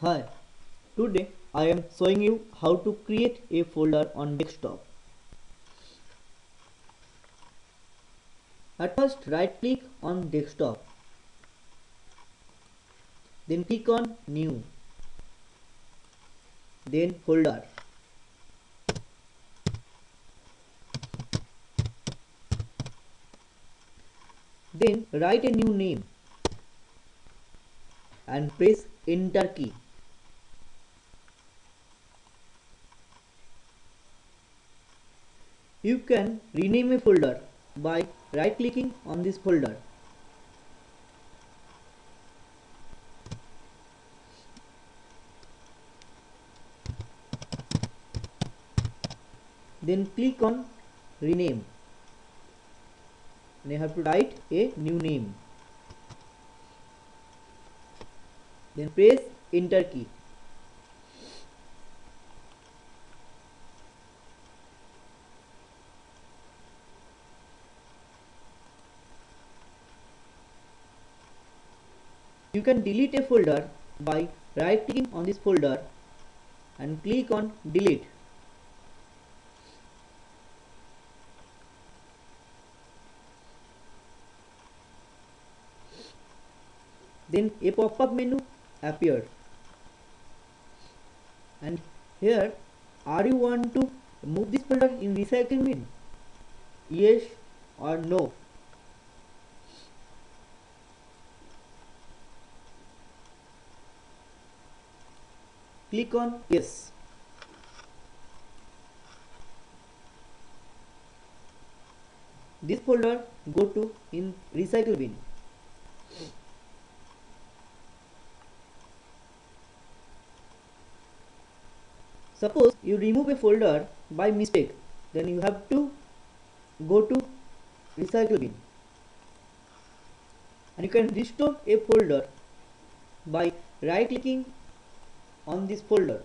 Hi, today I am showing you how to create a folder on desktop. At first right click on desktop, then click on new, then folder, then write a new name and press enter key. You can rename a folder by right clicking on this folder. Then click on rename and you have to write a new name. Then press enter key. You can delete a folder by right clicking on this folder and click on delete. Then a pop-up menu appears and here are you want to move this folder in recycle bin? Yes or no? Click on yes. This folder go to in recycle bin. Suppose you remove a folder by mistake, then you have to go to recycle bin and you can restore a folder by right clicking on this folder.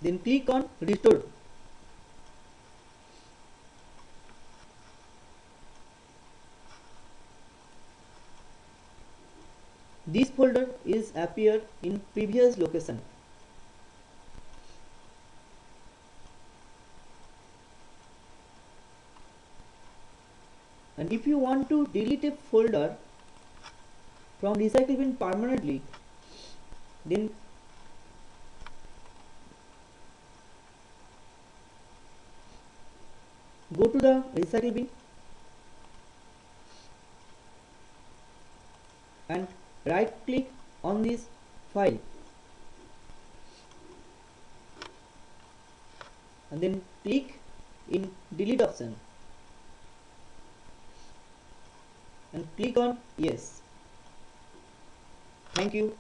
Then click on restore. This folder is appear in previous location. And if you want to delete a folder from recycle bin permanently, then go to the recycle bin and right click on this file and then click in delete option and click on yes. Thank you.